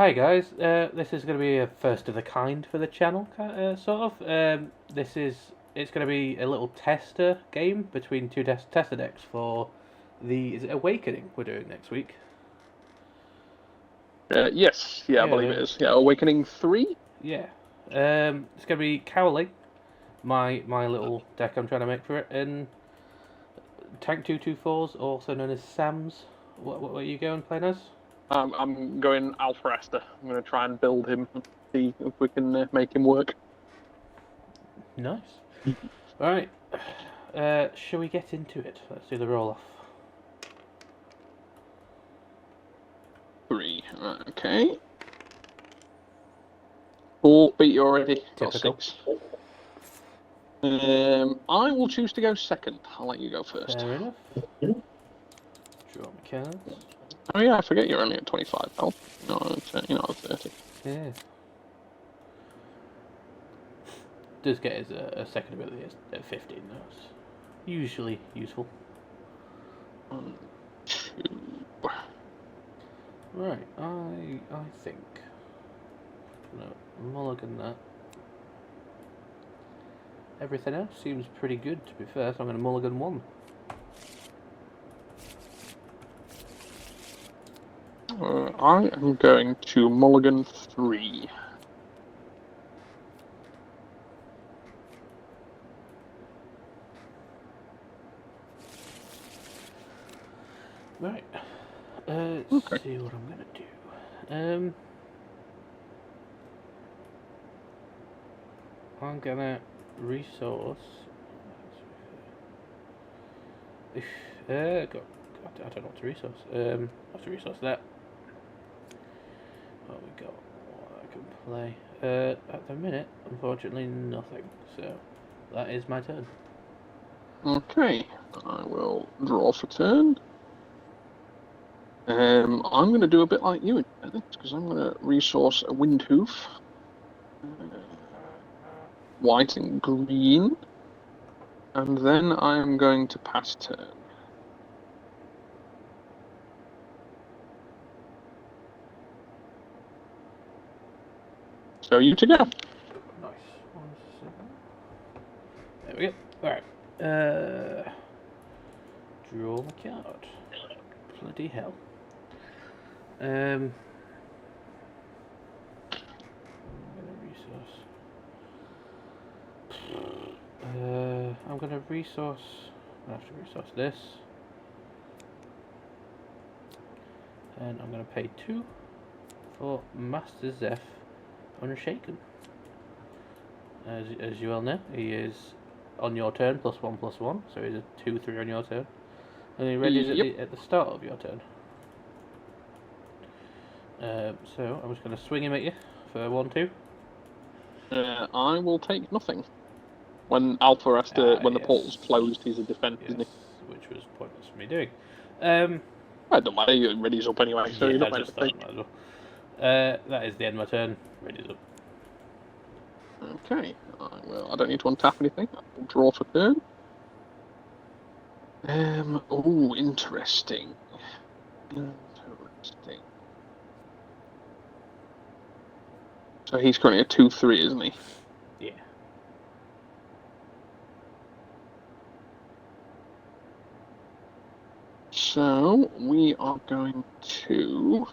Hi guys, this is going to be a first of the kind for the channel, sort of. It's going to be a little tester game between two tester decks for is it Awakening we're doing next week? Yes, I believe it is. Yeah, Awakening 3? Yeah. It's going to be Cowling, my little deck I'm trying to make for it, and Tank 224s, also known as Sams. What are you going playing as? I'm going Alpha Aster. I'm going to try and build him, see if we can make him work. Nice. Alright, shall we get into it? Let's do the roll off. 3. Okay. 4 beat you already. Typical. Got 6. I will choose to go second. I'll let you go first. Fair enough. Draw my cards. Oh yeah, I forget you're only at 25 health. You're not at 30. Yeah. Does get his a second ability at 15 though. It's usually useful. 1, 2. Right, I think I'm gonna mulligan that. Everything else seems pretty good to be fair, so I'm gonna mulligan 1. I am going to mulligan 3. Right. Let's see what I'm gonna do. I'm gonna resource. God, I don't know what to resource. I have to resource that. What we got? What I can play? At the minute, unfortunately, nothing. So that is my turn. Okay, I will draw for turn. I'm going to do a bit like you because I'm going to resource a Windhoof, white and green, and then I'm going to pass turn. So you to go. Nice. 1 second. There we go. Alright. Draw my card. Bloody hell. I'm gonna resource. I have to resource this, and I'm gonna pay 2 for Master Zeph Unshaken. As you all know, he is on your turn +1/+1, so he's a 2/3 on your turn, and he readies at the start of your turn. So I'm just going to swing him at you for 1/2. I will take nothing. When Alpha Aster, when the portal's closed, he's a defense, isn't he? Which was pointless for me doing. I don't matter, you're ready's up anyway, so you're not I just thought I might as well. That is the end of my turn. Ready's up. Okay, I don't need to untap anything. I'll draw for turn. Oh, interesting. Interesting. So he's currently a 2/3, isn't he? Yeah. So we are going to.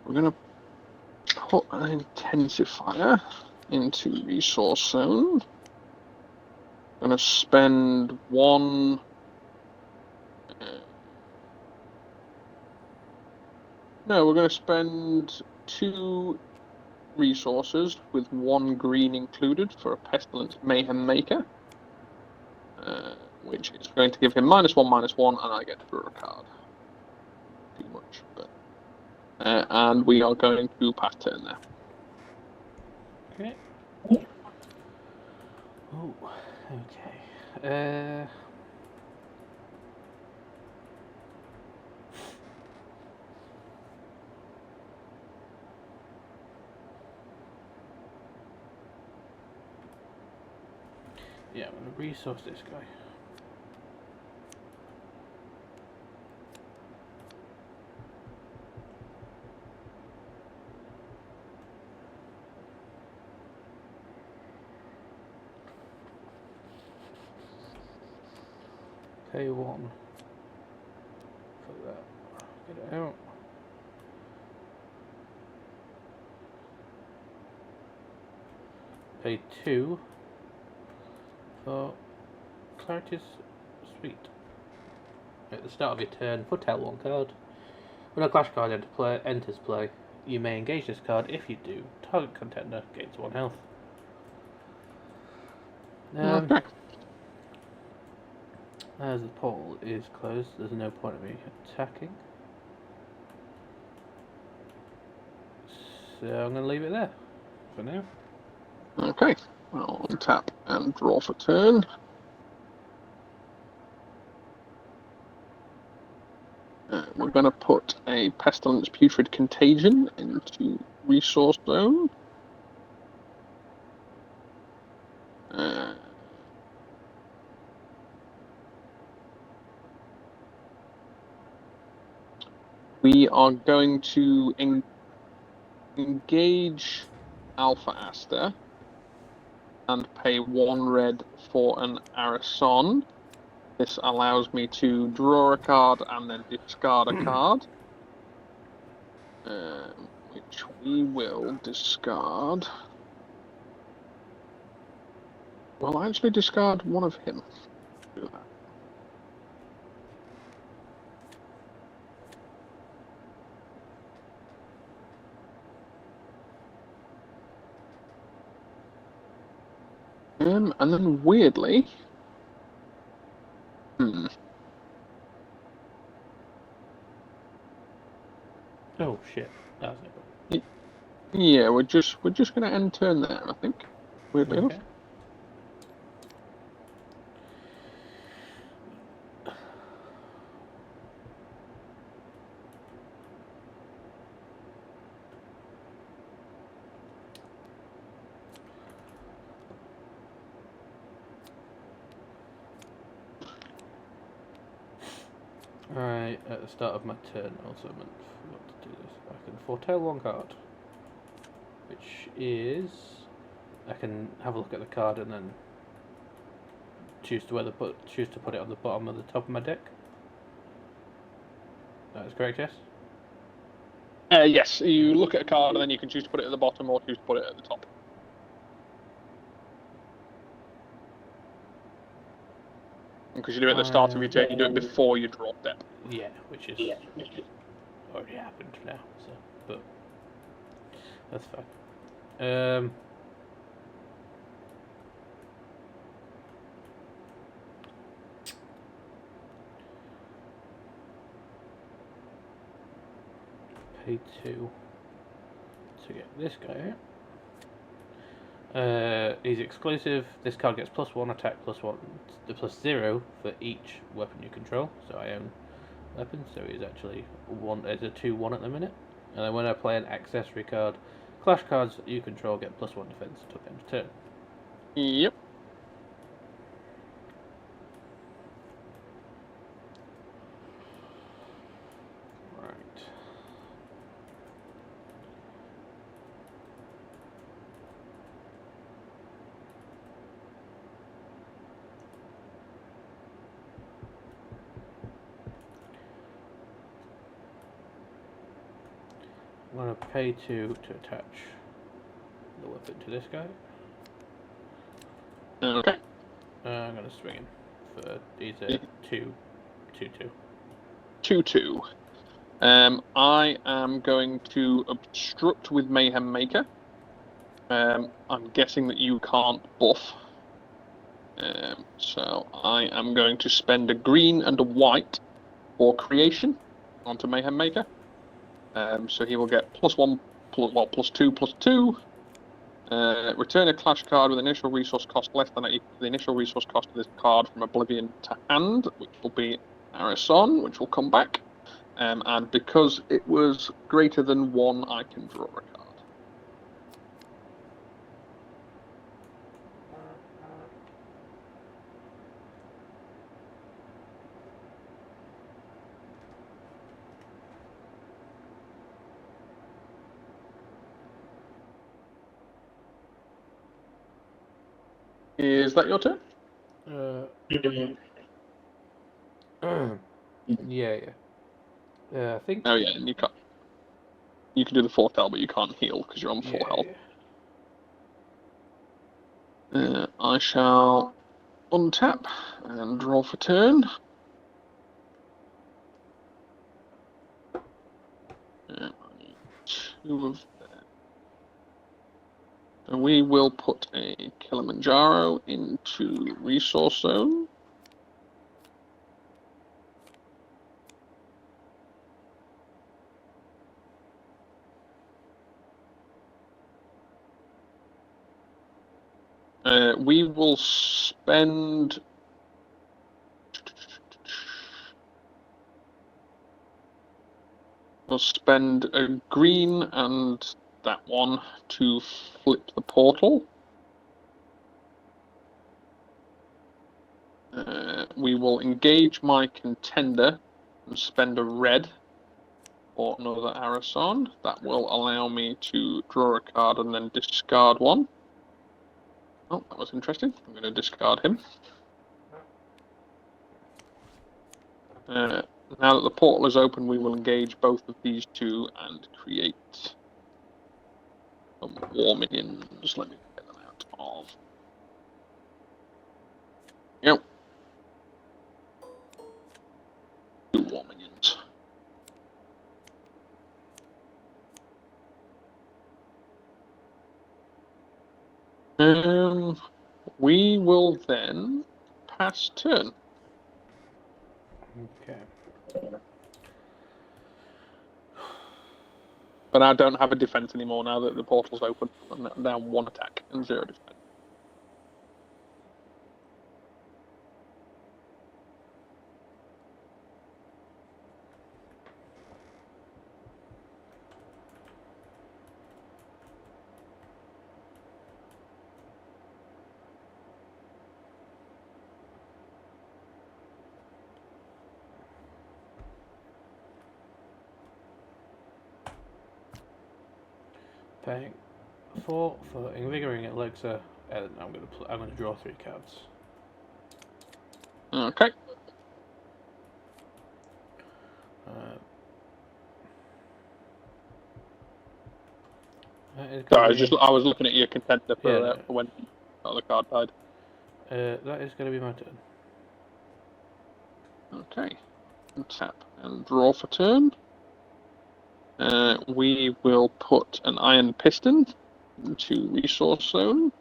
We're going to put an intensifier into resource zone. I'm going to spend 1. No, we're going to spend 2 resources with 1 green included for a Pestilence Mayhem Maker, which is going to give him -1/-1, and I get to draw a card. Too much, but and we are going to pass turn there. Okay. Oh, okay. Yeah, I'm going to resource this guy. Pay 1 for that. Get it out. Pay 2 for Clarity's Suite. At the start of your turn, put out 1 card. When a clash card enters play, you may engage this card. If you do, target contender gains 1 health. Okay. As the portal is closed, there's no point of me attacking. So I'm going to leave it there for now. Okay. I'll untap and draw for turn. We're going to put a Pestilence Putrid Contagion into Resource Zone. We are going to engage Alpha Aster and pay 1 red for an Arison. This allows me to draw a card and then discard a card, which we will discard. Well, I actually discard 1 of him. Do that. And then weirdly, Oh shit, that was it. Yeah, we're just going to end turn there, I think. Weirdly enough. Alright, at the start of my turn, also meant forgot to do this. I can foretell 1 card, which is I can have a look at the card and then choose to put it on the bottom of the top of my deck. That is correct, yes. Yes, you look at a card and then you can choose to put it at the bottom or choose to put it at the top. Because you do it at the start of your turn, you do it before you draw step. Yeah, which is already happened now. So, but that's fine. Pay 2 to get this guy out. He's exclusive. This card gets +1 attack, +1, +0 for each weapon you control. So I own weapons, so he's actually there's a 2/1 at the minute. And then when I play an accessory card, clash cards you control get +1 defense until end of turn. Yep. Right. I'm going to pay 2 to attach the weapon to this guy. Okay. I'm going to swing him for he's a 2/2. 2/2. I am going to obstruct with Mayhem Maker. I'm guessing that you can't buff. So I am going to spend a green and a white for creation onto Mayhem Maker. So he will get +1, +2/+2. Return a clash card with initial resource cost less than equal to the initial resource cost of this card from Oblivion to hand, which will be Arison, which will come back. And because it was greater than 1, I can draw a card. Is that your turn? Yeah, yeah. I think. Oh yeah, and you can't. You can do the foretell, but you can't heal because you're on full Yeah, health. yeah. I shall untap and draw for turn. I need 2 of them. So we will put a Kilimanjaro into resource zone. We will spend. We'll spend a green and that one to flip the portal. We will engage my contender and spend a red or another Arason. That will allow me to draw a card and then discard one. Oh, that was interesting. I'm going to discard him. Now that the portal is open, we will engage both of these two and create some war minions. Let me get them out of. Yep. 2 war minions. We will then pass turn. Okay. But I don't have a defense anymore now that the portal's open. I'm down 1 attack and 0 defense. Paying 4 for invigorating elixir, and I'm gonna draw 3 cards. Okay. I was looking at your contender for when the other card died. That is going to be my turn. Okay. And tap and draw for turn. We will put an iron piston into resource zone.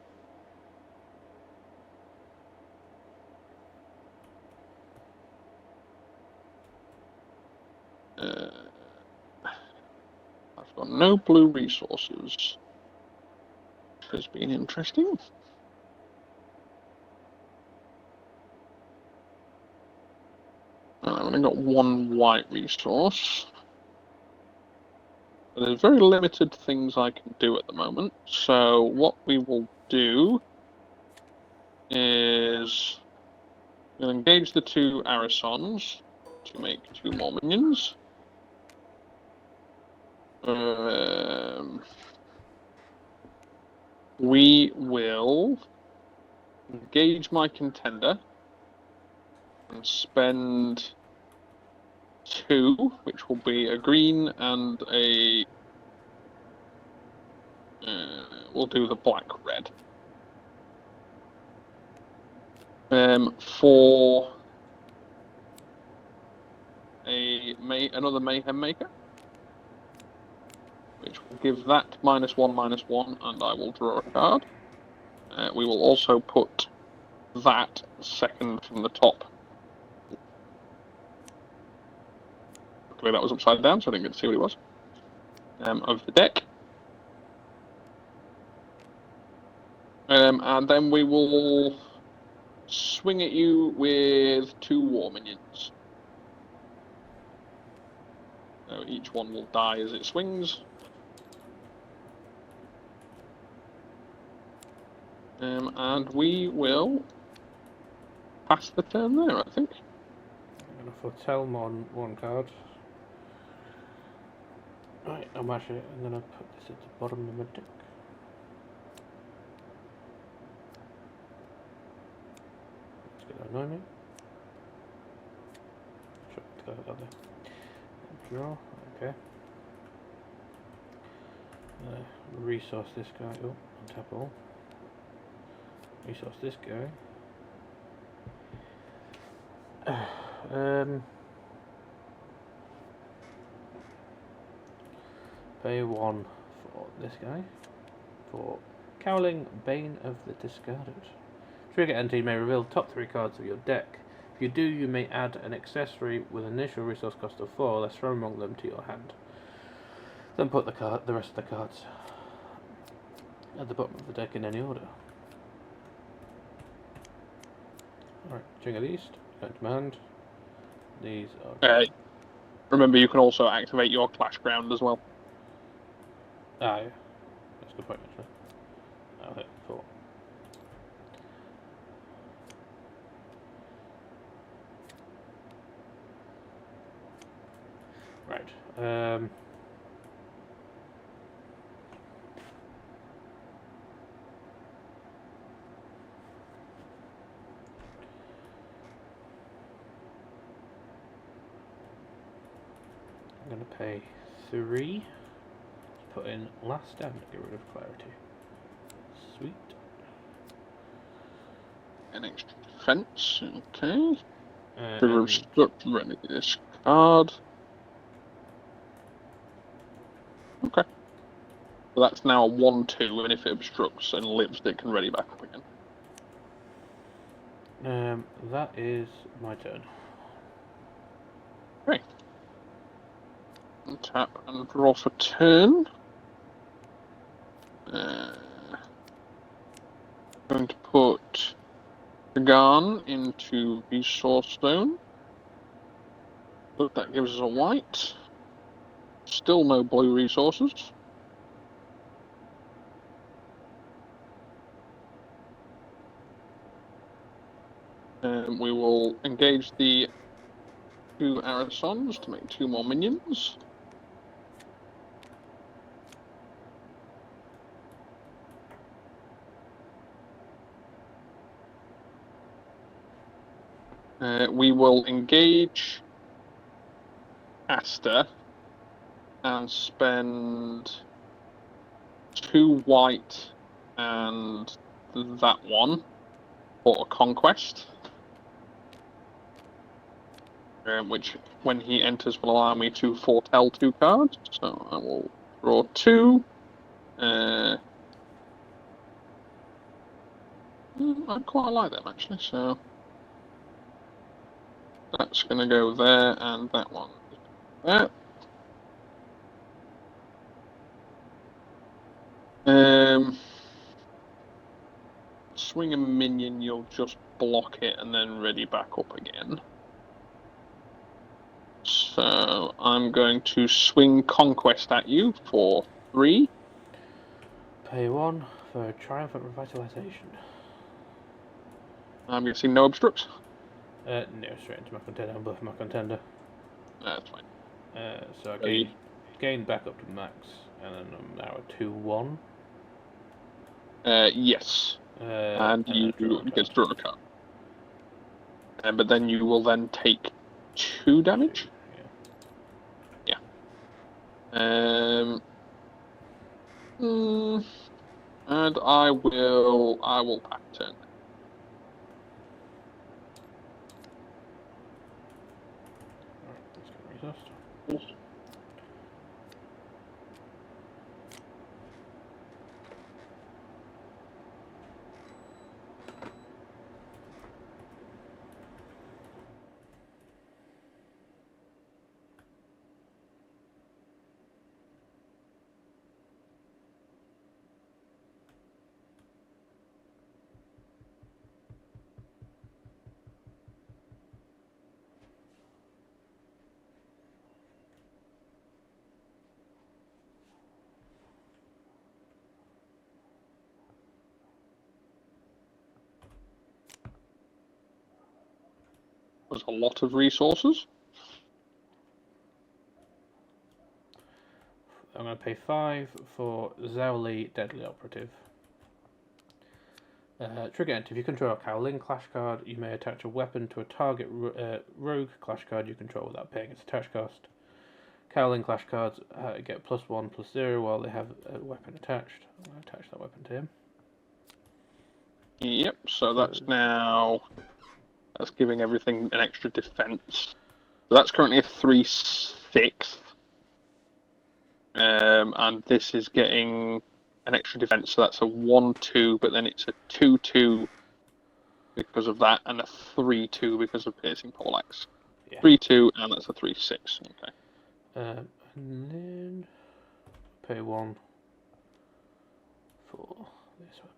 I've got no blue resources. Which has been interesting. I've only got 1 white resource. There's very limited things I can do at the moment. So what we will do is we'll engage the 2 Arisons to make 2 more minions. We will engage my contender and spend 2, which will be a green and a. We'll do the black-red. For another Mayhem Maker, which will give that -1/-1, and I will draw a card. We will also put that second from the top. Luckily that was upside down, so I didn't get to see what it was. Of the deck. And then we will swing at you with 2 war minions. So each one will die as it swings. And we will pass the turn there, I think. I'm going to foretell one card. Right, I'm going to put this at the bottom of my deck. It's going to annoy me. got there. Draw. Okay. Resource this guy. Oh, untap all. Resource this guy. Pay 1 for this guy. For Cowling, Bane of the Discarded. Trigger enter, you may reveal the top 3 cards of your deck. If you do, you may add an accessory with an initial resource cost of 4, less from among them to your hand. Then put the rest of the cards at the bottom of the deck in any order. Alright, trigger these, going to my hand. These are... remember, you can also activate your Clash Ground as well. Ah, yeah. That's a good point, actually. I'll hit 4. Right. I'm going to pay 3. Put in last down to get rid of clarity. Sweet. An extra defense, okay. And Ready this card. Okay. So that's now a 1-2, and if it obstructs and lives, it can ready back up again. that is my turn. Okay. Tap and draw for turn. Going to put Dragon into Resource Stone. But that gives us a white. Still no blue resources. We will engage the 2 Arisons to make 2 more minions. We will engage Aster and spend 2 white and that one for a conquest. Which, when he enters, will allow me to foretell 2 cards. So I will draw 2. I quite like them, actually, so that's going to go there, and that one there. Swing a minion, you'll just block it and then ready back up again. So I'm going to swing Conquest at you for 3. Pay 1 for Triumphant Revitalization. I'm guessing no obstructs? No, straight into my contender. I'm buffing my contender. That's fine. So I gain back up to max, and then I'm now at 2-1. Yes. And you get to draw a card. But then you will then take 2 damage. Yeah. And I will pack turn. Alright, let's get resourced. There's a lot of resources. I'm going to pay 5 for Zhao Li, Deadly Operative. Trigger enter. If you control a Ling clash card, you may attach a weapon to a target rogue clash card you control without paying its attach cost. Ling clash cards get +1/+0 while they have a weapon attached. I'm going to attach that weapon to him. Yep, so that's giving everything an extra defense. So that's currently a 3/6. And this is getting an extra defense, so that's a 1/2, but then it's a 2/2 because of that, and a 3/2 because of piercing poleaxe. Yeah. 3/2, and that's a 3/6. Okay. And then pay 1 for this weapon.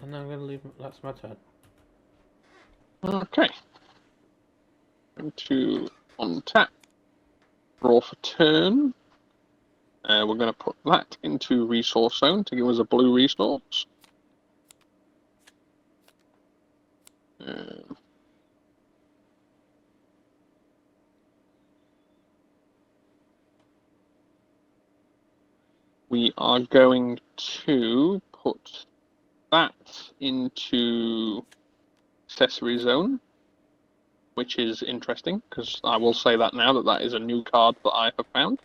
And then I'm going to leave. That's my turn. Okay. Going to untap, draw for turn. We're going to put that into resource zone to give us a blue resource. We are going to put that into accessory zone, which is interesting because I will say that now that is a new card that I have found.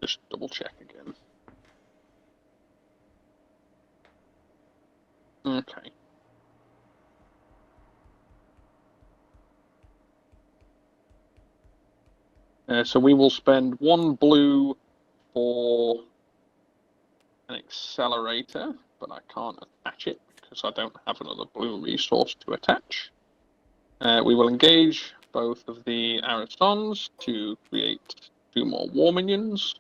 Just double check again. Okay. So we will spend 1 blue for an accelerator, but I can't attach it because I don't have another blue resource to attach. We will engage both of the Arisons to create 2 more war minions.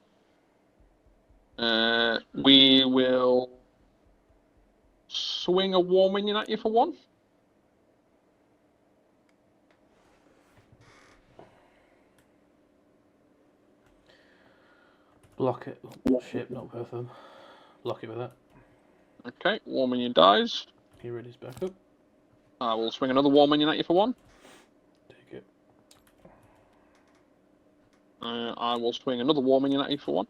We will swing a war minion at you for 1. Block it. Oh, shit, not both of them. Block it with that. Okay, war minion dies. He readies back up. I will swing another war minion at you for 1. Take it. I will swing another war minion at you for 1.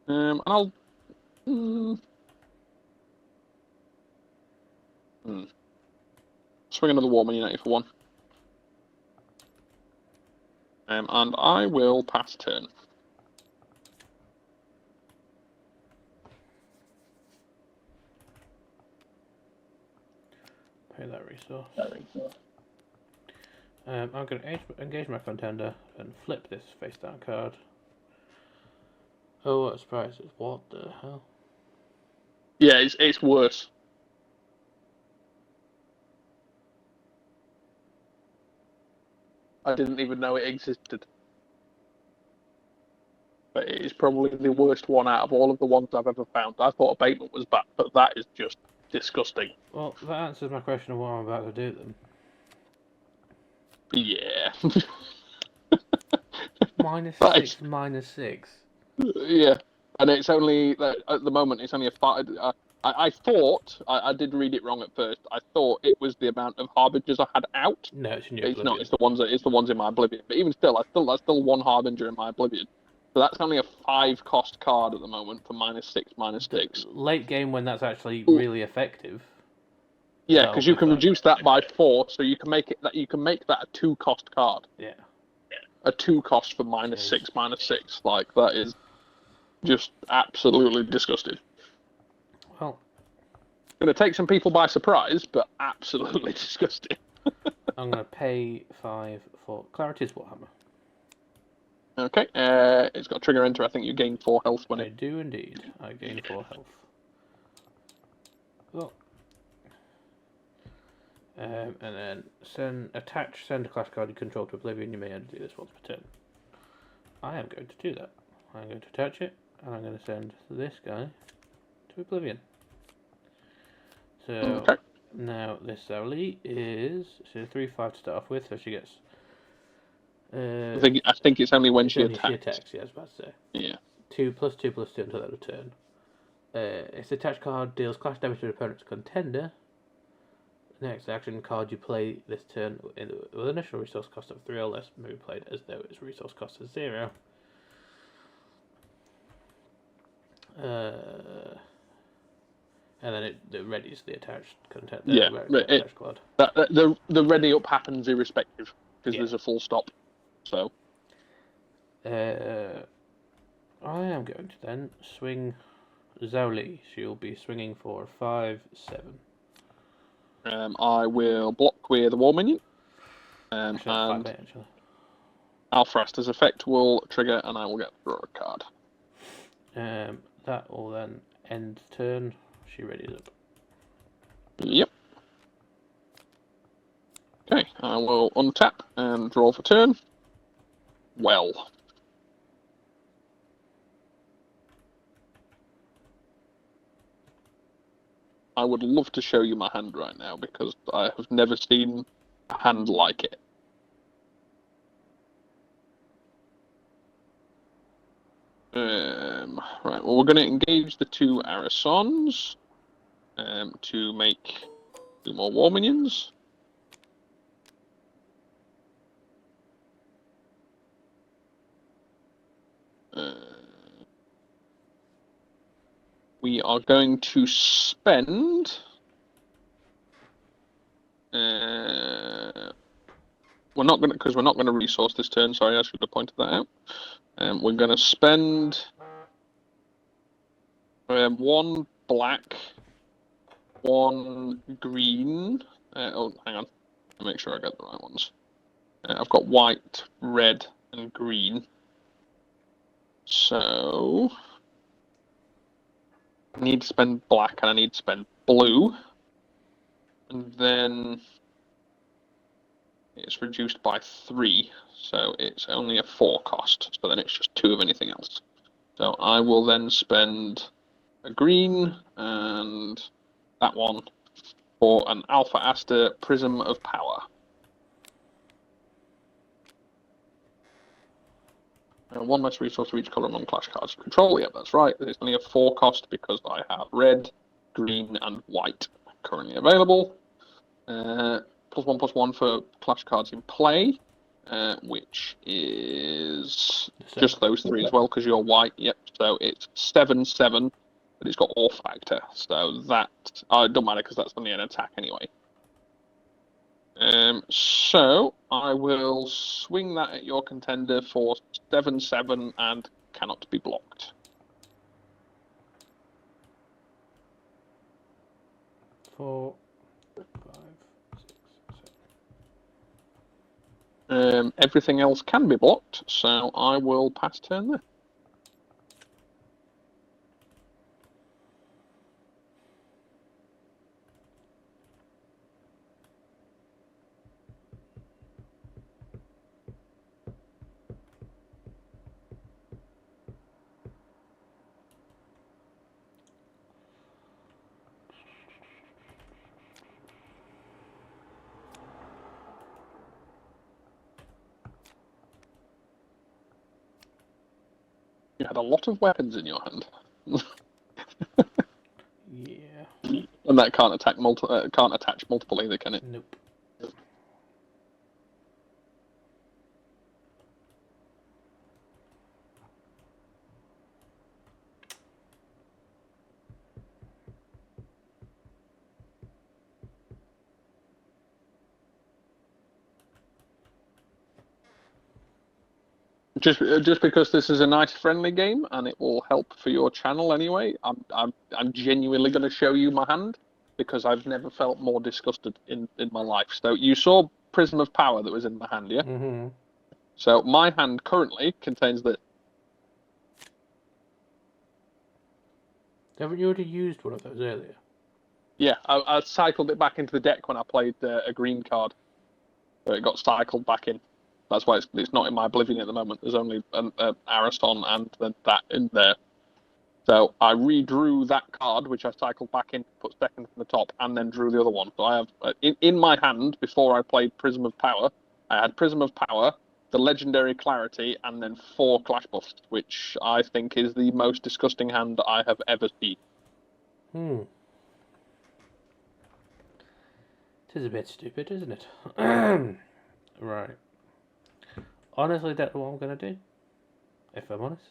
And I'll... swing another war minion at you for 1. And I will pass turn. Pay that resource. I'm going to engage my contender and flip this face down card. Oh, what a surprise. What the hell? Yeah, it's worse. I didn't even know it existed. But it is probably the worst one out of all of the ones I've ever found. I thought abatement was bad, but that is just disgusting. Well, that answers my question of what I'm about to do then. Yeah. -6, -6. Yeah, and it's only at the moment it's only a 5. I thought I did read it wrong at first. I thought it was the amount of harbingers I had out. No, it's in your It's Oblivion. not. It's the ones in my Oblivion. But even still, that's still 1 harbinger in my Oblivion. So that's only a 5 cost card at the moment for -6, -6. Late game when that's actually really effective. Yeah, because you can reduce that by 4, so you can make that a 2 cost card. Yeah. A 2 cost for -6, -6. Like that is just absolutely disgusting. Well, going to take some people by surprise, but absolutely disgusting. I'm going to pay 5 for Clarity's Warhammer. Okay, it's got trigger enter. I think you gain 4 health when I do indeed. I gain 4 health. Well, and then send a clash card you control to Oblivion. You may undo this once per turn. I am going to do that. I'm going to attach it, and I'm going to send this guy to Oblivion. So Okay. now this Zhao is 3/5 to start off with, so she gets. I think it's only when she attacks. She attacks. Yeah, I was about to say. Yeah. 2+2+2 until that return. Its attached card deals clash damage to the opponent's contender. Next action card you play this turn with an initial resource cost of 3 or less may be played as though its resource cost is 0. And then it readies the attached content. Attached card. The ready up happens irrespective because there's a full stop. So. I am going to then swing Zhao Li. She'll be swinging for 5/7. I will block with the War Minion. And 5/8 actually. Alpha Aster's effect will trigger, and I will get to draw a card. That will then end turn. She readies up. Yep. Okay, I will untap and draw for turn. Well. I would love to show you my hand right now because I have never seen a hand like it. Right, well, we're going to engage the 2 Arisons to make 2 more War Minions. We are going to spend. We're not going to resource this turn. Sorry, I should have pointed that out. We're going to spend 1 black, 1 green. Oh, hang on. Let me make sure I get the right ones. I've got white, red, and green. So I need to spend black and I need to spend blue. And then it's reduced by 3, so it's only a 4 cost. So then it's just 2 of anything else. So I will then spend a green and that one for an Alpha Aster Prism of Power. And 1 less resource for each colour among clash cards you control. Yeah, that's right. It's only a 4 cost because I have red, green, and white currently available. +1/+1 for clash cards in play, which is just those 3 as well because you're white. Yep. So it's 7/7, but it's got Awe Factor. So that it don't matter because that's only an attack anyway. So I will swing that at your contender for 7/7 and cannot be blocked. 4, 5, 6, 7. Everything else can be blocked, so I will pass turn there. You had a lot of weapons in your hand. Yeah. And that can't attach multiple either, can it? Nope. Just because this is a nice friendly game and it will help for your channel anyway, I'm genuinely going to show you my hand because I've never felt more disgusted in my life. So you saw Prism of Power that was in my hand, yeah? Mm-hmm. So my hand currently contains this. Haven't you already used one of those earlier? Yeah, I cycled it back into the deck when I played a green card. So it got cycled back in. That's why it's not in my Oblivion at the moment. There's only Ariston and then that in there. So I redrew that card, which I cycled back in, put second from the top, and then drew the other one. So I have in my hand before I played Prism of Power. I had Prism of Power, the Legendary Clarity, and then 4 Clash buffs, which I think is the most disgusting hand I have ever seen. It is a bit stupid, isn't it? Right. Honestly, that's what I'm gonna do. If I'm honest.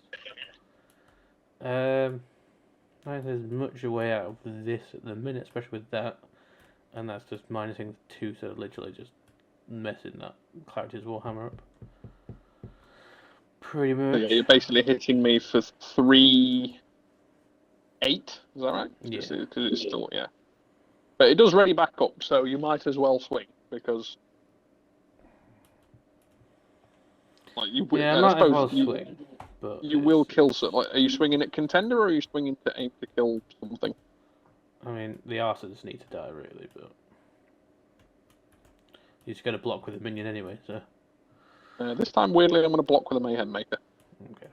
I don't think there's much a way out of this at the minute, especially with that, and that's just minusing 2, so literally just messing that Clarity's Warhammer up. Pretty much. So yeah, you're basically hitting me for 3-8. Is that right? Yeah. Because it's still but it does ready back up, so you might as well swing because. Like you, Yeah, I I might as suppose well you, swing, but you will kill some. Like, are you swinging at contender or are you swinging to aim to kill something? I mean, the Arsenals need to die really, but you just got to block with a minion anyway. So This time, weirdly, I'm going to block with a Mayhem Maker. okay.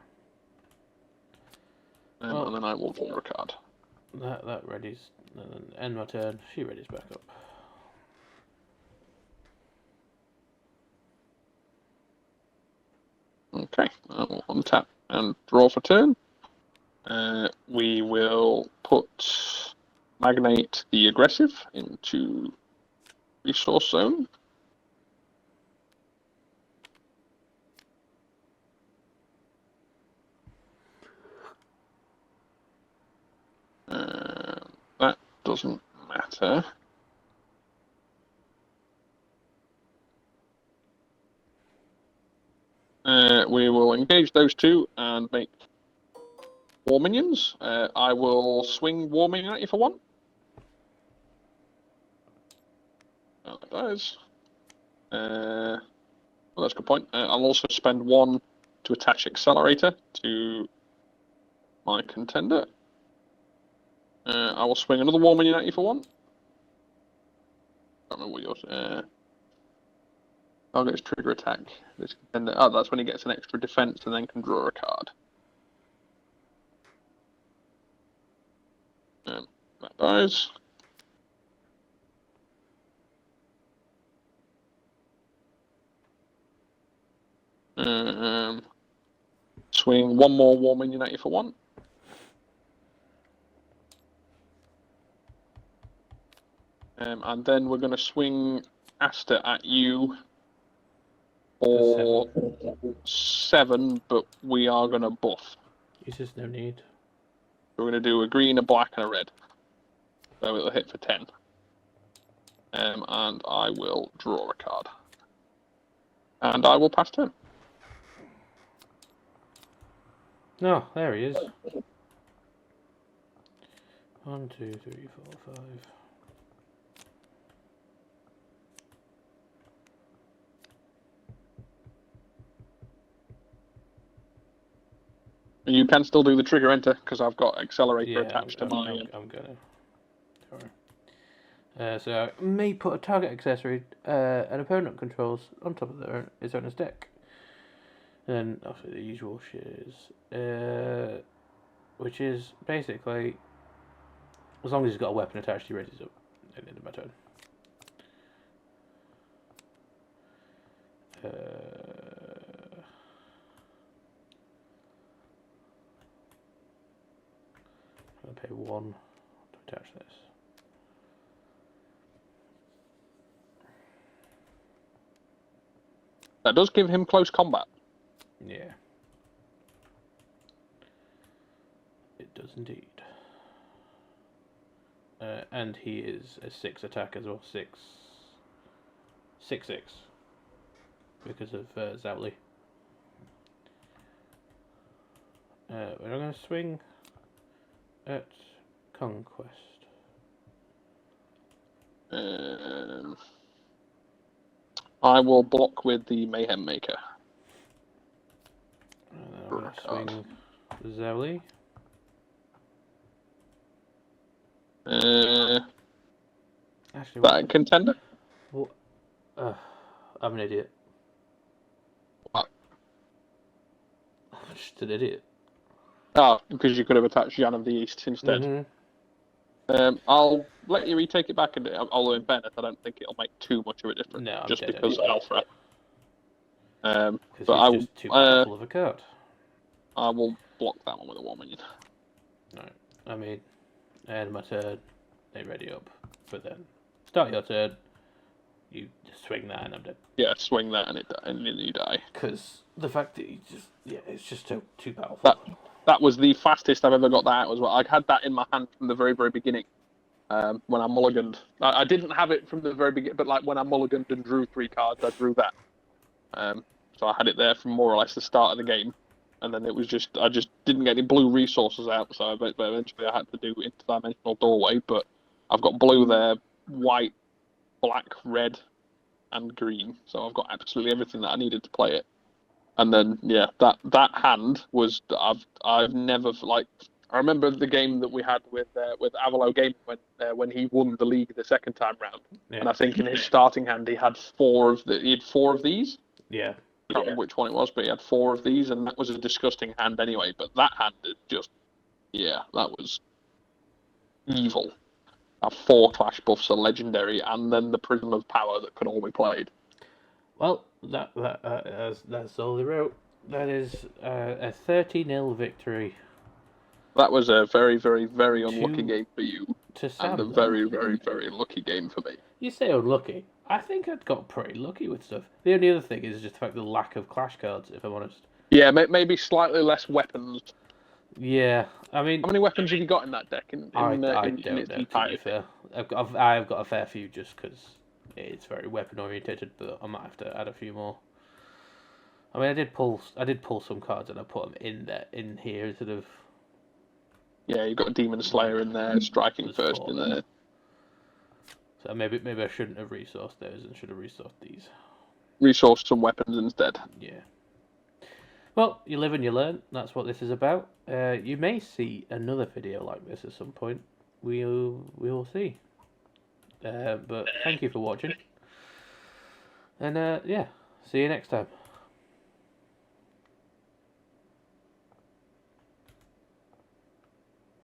And then I will draw a card. That readies, and then end my turn. She readies back up. Okay, I will untap and draw for turn. We will put Magnate the Aggressive into Resource Zone. That doesn't matter. We will engage those two and make War Minions. I will swing War Minion at you for 1. That dies. Well, that's a good point. I'll also spend 1 to attach Accelerator to my contender. I will swing another War Minion at you for 1. I don't know what yours. Target's trigger attack. This contender. Oh, that's when he gets an extra defense and then can draw a card. That dies. Swing 1 more War Minion at you for 1. And then we're going to swing Aster at you for 7, but we are going to buff. It's just no need. We're going to do a green, a black, and a red. So it'll hit for 10. And I will draw a card. And I will pass turn. No, there he is. 1, 2, 3, 4, 5. You can still do the trigger enter because I've got accelerator attached to mine. I'm gonna. So I may put a target accessory an opponent controls on top of his owner's deck. And obviously the usual shit is, which is basically, as long as he's got a weapon attached, he raises up at the end of my turn. I'm gonna pay 1 to attach this. That does give him close combat. Yeah. It does indeed. And he is a 6 attack as well. 6. 6/6. Because of Zowli. We're going to swing at Conquest. I will block with the Mayhem Maker. And then I'm going to swing Zowli. Actually, that contender? What? I'm an idiot. Just an idiot. Oh, because you could have attached Jan of the East instead. I'll let you retake it back, and although in fairness, I don't think it'll make too much of a difference. No, I'm just dead because anyway. Alfred. Because But he's just too powerful of a card. I will block that one with a 1 minion. Right. I mean, end my turn. They ready up. But then, start your turn. You just swing that and I'm dead. Yeah, swing that and then you die. Because the fact that it's just too powerful. That was the fastest I've ever got that out as well. I had that in my hand from the very, very beginning. When I mulliganed. I didn't have it from the very beginning, but like when I mulliganed and drew 3 cards, I drew that. So I had it there from more or less the start of the game. And then I just didn't get any blue resources out, so eventually I had to do interdimensional doorway. But I've got blue there, white, black, red, and green. So I've got absolutely everything that I needed to play it. And then that hand was I've never like. I remember the game that we had with Avalo Game when he won the league the second time round, and I think in his starting hand he had 4 of these. Yeah. I can't remember which one it was, but he had 4 of these, and that was a disgusting hand anyway. But that hand is just, that was evil. 4 clash buffs are legendary, and then the Prism of Power that can all be played. Well, that's all they wrote. That is a 30-0 victory. That was a very, very, very unlucky game for you, Sam, and a very, very, very lucky game for me. You say unlucky. I think I'd got pretty lucky with stuff. The only other thing is just the fact the lack of clash cards, if I'm honest. Yeah, maybe slightly less weapons. Yeah, I mean, how many weapons have you got in that deck? I don't know. To be fair, I've got a fair few just because it's very weapon orientated, but I might have to add a few more. I mean, I did pull some cards and I put them in here instead of. Yeah, you've got Demon Slayer in there, Striking First in there. So maybe I shouldn't have resourced those and should have resourced these. Resource some weapons instead. Yeah. Well, you live and you learn. That's what this is about. You may see another video like this at some point. We will see. But thank you for watching. And see you next time.